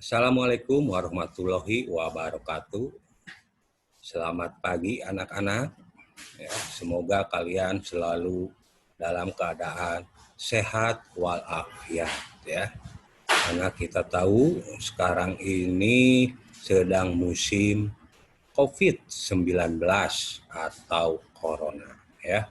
Assalamualaikum warahmatullahi wabarakatuh. Selamat pagi anak-anak. Ya, semoga kalian selalu dalam keadaan sehat walafiat ya. Karena kita tahu sekarang ini sedang musim COVID-19 atau corona ya.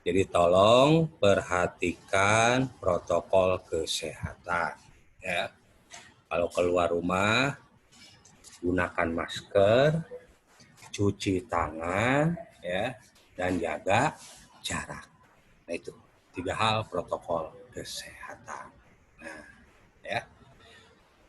Jadi tolong perhatikan protokol kesehatan ya. Kalau keluar rumah, gunakan masker, cuci tangan, ya, dan jaga jarak. Nah itu 3 hal protokol kesehatan. Nah, ya.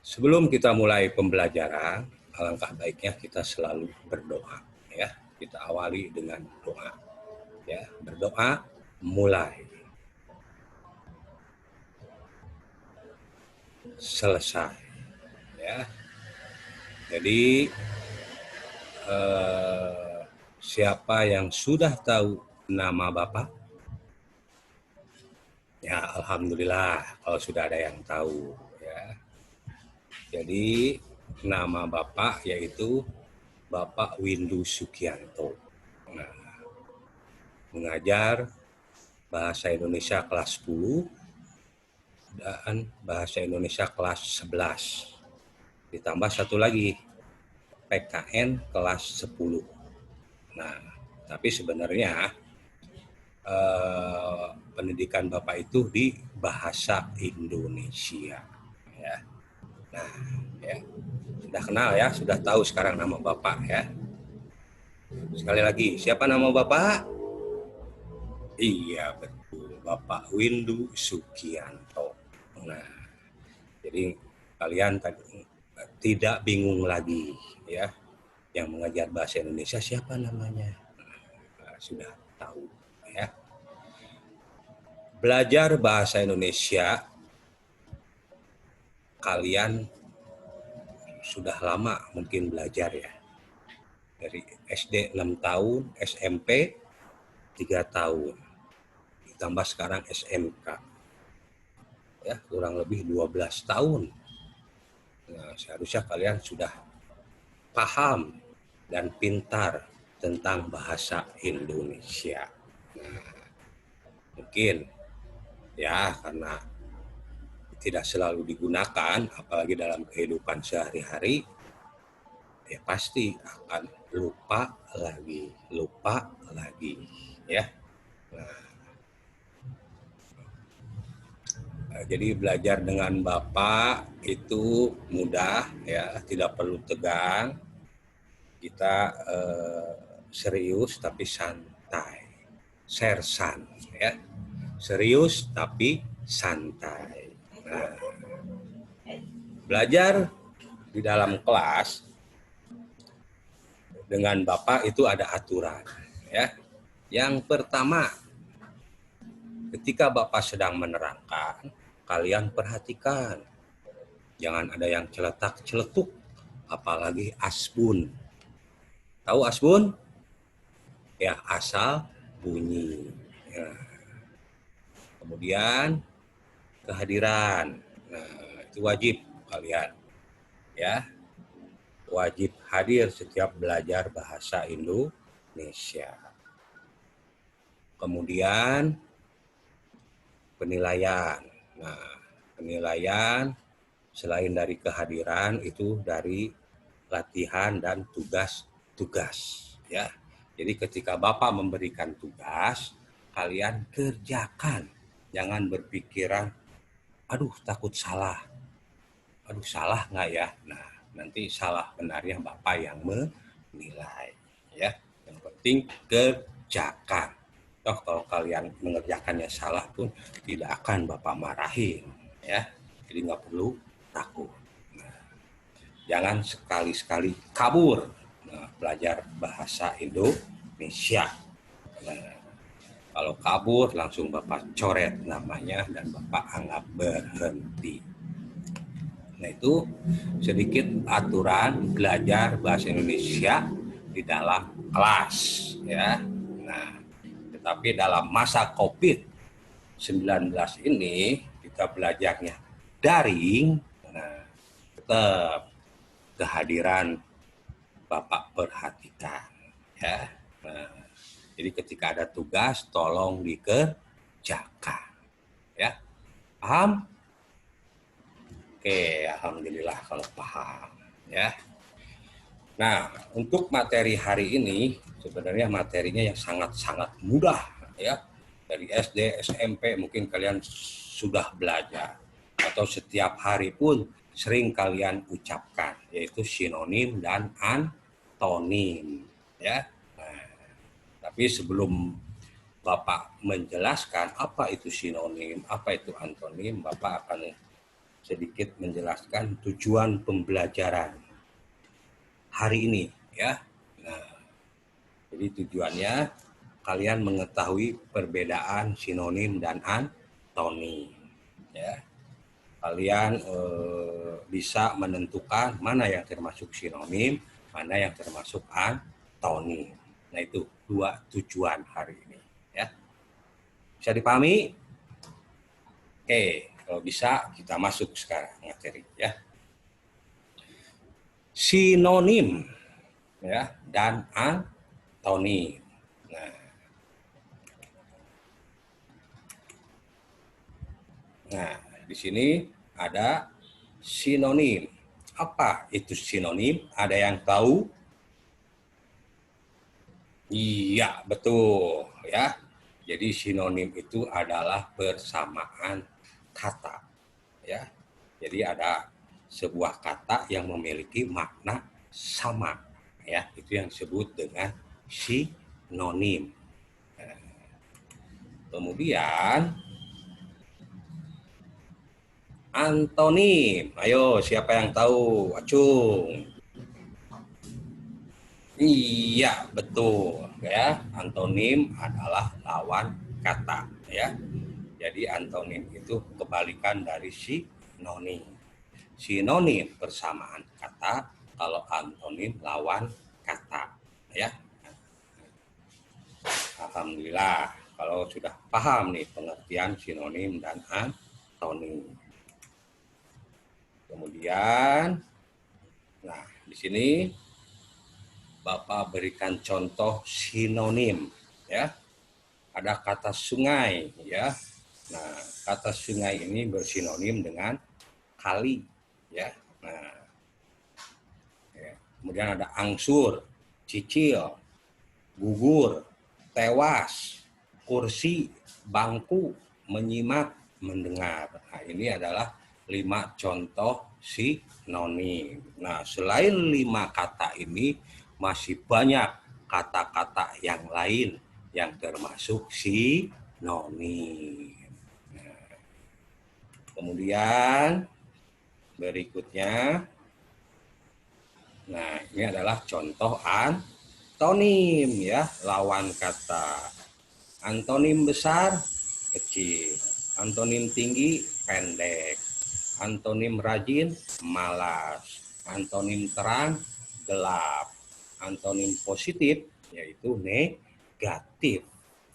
Sebelum kita mulai pembelajaran, alangkah baiknya kita selalu berdoa. Ya, kita awali dengan doa. Ya, berdoa mulai. Selesai. Ya. Jadi siapa yang sudah tahu nama Bapak? Ya, alhamdulillah kalau sudah ada yang tahu ya. Jadi nama Bapak yaitu Bapak Windu Sukianto. Nah, mengajar bahasa Indonesia kelas 10 dan bahasa Indonesia kelas 11. Ditambah satu lagi, PKN kelas 10. Nah, tapi sebenarnya pendidikan Bapak itu di bahasa Indonesia ya. Nah, ya. Sudah kenal ya, sudah tahu sekarang nama Bapak ya. Sekali lagi, siapa nama Bapak? Iya, betul. Bapak Windu Sukianto. Nah, jadi kalian tidak bingung lagi ya. Yang mengajar bahasa Indonesia siapa namanya? Nah, sudah tahu ya. Belajar bahasa Indonesia kalian sudah lama mungkin belajar ya. Dari SD 6 tahun, SMP 3 tahun. Ditambah sekarang SMK. Ya, kurang lebih 12 tahun. Nah, seharusnya kalian sudah paham dan pintar tentang bahasa Indonesia. Nah, mungkin ya karena tidak selalu digunakan, apalagi dalam kehidupan sehari-hari, ya pasti akan lupa lagi ya. Nah, jadi belajar dengan Bapak itu mudah ya, tidak perlu tegang. Kita serius tapi santai, sersan ya, serius tapi santai. Nah, belajar di dalam kelas dengan Bapak itu ada aturan ya. Yang pertama, ketika Bapak sedang menerangkan, kalian perhatikan, jangan ada yang celetak-celetuk, apalagi asbun. Tahu asbun? Ya, asal bunyi. Ya. Kemudian kehadiran. Nah, itu wajib kalian. Ya. Wajib hadir setiap belajar bahasa Indonesia. Kemudian penilaian. Nah, penilaian selain dari kehadiran itu dari latihan dan tugas-tugas ya. Jadi ketika Bapak memberikan tugas, kalian kerjakan. Jangan berpikiran, aduh takut salah. Aduh salah nggak ya? Nah, nanti salah benarnya Bapak yang menilai ya. Yang penting kerjakan. Toh kalau kalian mengerjakannya salah pun tidak akan Bapak marahin ya. Jadi nggak perlu takut. Nah, jangan sekali-sekali kabur belajar bahasa Indonesia. Nah, kalau kabur langsung Bapak coret namanya dan Bapak anggap berhenti. Nah, itu sedikit aturan belajar bahasa Indonesia di dalam kelas ya. Nah, tetapi dalam masa COVID-19 ini kita belajarnya daring. Nah, tetap kehadiran Bapak perhatikan, ya. Nah, jadi ketika ada tugas, tolong dikerjakan, ya. Paham? Oke, alhamdulillah kalau paham, ya. Nah, untuk materi hari ini sebenarnya materinya yang sangat-sangat mudah, ya. Dari SD, SMP mungkin kalian sudah belajar atau setiap hari pun sering kalian ucapkan, yaitu sinonim dan antonim, ya. Nah, tapi sebelum Bapak menjelaskan apa itu sinonim, apa itu antonim, Bapak akan sedikit menjelaskan tujuan pembelajaran hari ini, ya. Nah, jadi tujuannya kalian mengetahui perbedaan sinonim dan antonim, ya. Kalian bisa menentukan mana yang termasuk sinonim, mana yang termasuk antonim. Nah, itu dua tujuan hari ini, ya. Bisa dipahami? Oke, kalau bisa kita masuk sekarang materi, ya. Sinonim, ya, dan antonim. Nah, di sini ada sinonim. Apa itu sinonim? Ada yang tahu? Iya, betul, ya. Jadi sinonim itu adalah persamaan kata, ya. Jadi ada sebuah kata yang memiliki makna sama, ya. Itu yang disebut dengan sinonim. Kemudian antonim. Ayo, siapa yang tahu? Acung. Iya, betul, ya. Antonim adalah lawan kata, ya. Jadi antonim itu kebalikan dari sinonim. Sinonim persamaan kata, kalau antonim lawan kata, ya. Alhamdulillah kalau sudah paham nih pengertian sinonim dan antonim. Kemudian, nah di sini Bapak berikan contoh sinonim, ya. Ada kata sungai, ya. Nah, kata sungai ini bersinonim dengan kali, ya. Nah, ya. Kemudian ada angsur, cicil, gugur, tewas, kursi, bangku, menyimak, mendengar. Nah, ini adalah 5 contoh sinonim. Nah, selain 5 kata ini, masih banyak kata-kata yang lain yang termasuk sinonim. Nah, kemudian berikutnya, nah ini adalah contoh antonim, ya, lawan kata. Antonim besar, kecil. Antonim tinggi, pendek. Antonim rajin, malas. Antonim terang, gelap. Antonim positif, yaitu negatif.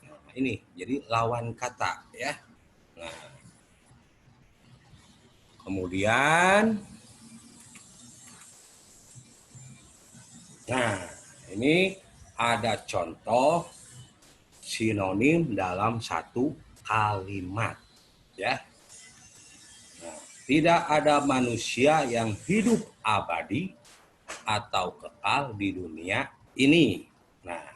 Nah, ini jadi lawan kata, ya. Nah, kemudian, nah ini ada contoh sinonim dalam satu kalimat, ya. Nah, tidak ada manusia yang hidup abadi atau kekal di dunia ini. Nah,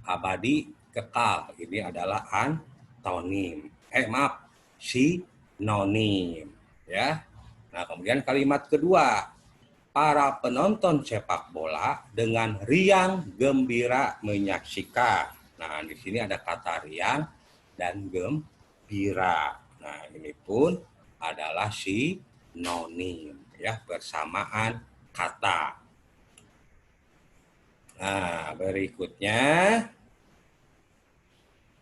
abadi, kekal, ini adalah antonim. Maaf, sinonim, ya. Nah, kemudian kalimat kedua, para penonton sepak bola dengan riang gembira menyaksikan. Nah, di sini ada kata riang dan gembira. Nah, ini pun adalah sinonim, ya, persamaan kata. Nah, berikutnya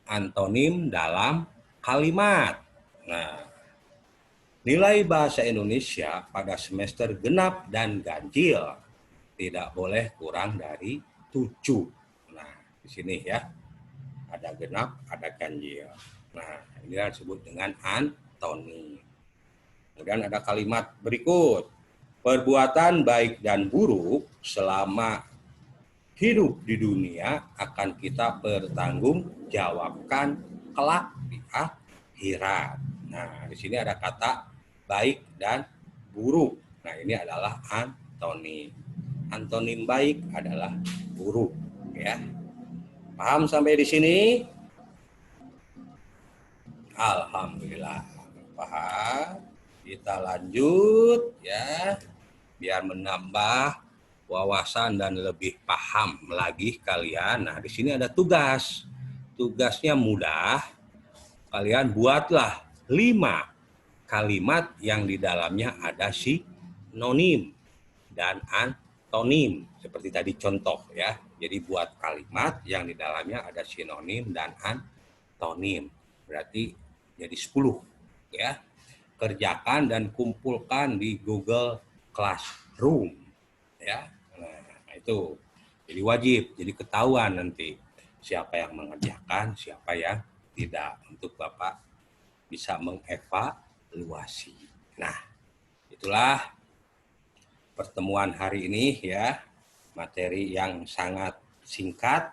antonim dalam kalimat. Nah, nilai bahasa Indonesia pada semester genap dan ganjil tidak boleh kurang dari 7. Nah, di sini ya, ada genap, ada ganjil. Nah, ini disebut dengan antonim. Kemudian ada kalimat berikut. Perbuatan baik dan buruk selama hidup di dunia akan kita pertanggungjawabkan kelak di akhirat. Nah, di sini ada kata baik dan buruk. Nah, ini adalah antonim. Antonim baik adalah buruk, ya. Paham sampai di sini? Alhamdulillah. Paham? Kita lanjut ya, biar menambah wawasan dan lebih paham lagi kalian. Nah, di sini ada tugas. Tugasnya mudah. Kalian buatlah 5 kalimat yang di dalamnya ada sinonim dan antonim. Seperti tadi contoh ya. Jadi buat kalimat yang di dalamnya ada sinonim dan antonim. Berarti jadi 10 ya. Kerjakan dan kumpulkan di Google Classroom ya. Nah, itu jadi wajib, jadi ketahuan nanti siapa yang mengerjakan, siapa yang tidak, untuk Bapak bisa mengevaluasi. Nah, itulah pertemuan hari ini ya, materi yang sangat singkat,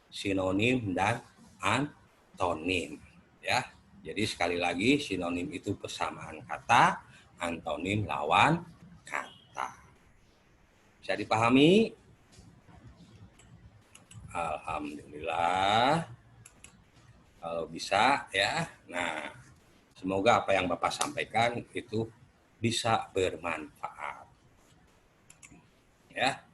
sinonim dan antonim ya. Jadi sekali lagi, sinonim itu persamaan kata, antonim lawan kata. Bisa dipahami? Alhamdulillah. Kalau bisa ya. Nah, semoga apa yang Bapak sampaikan itu bisa bermanfaat. Ya.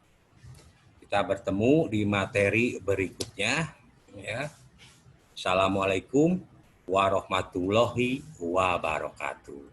Kita bertemu di materi berikutnya ya. Assalamualaikum warahmatullahi wabarakatuh.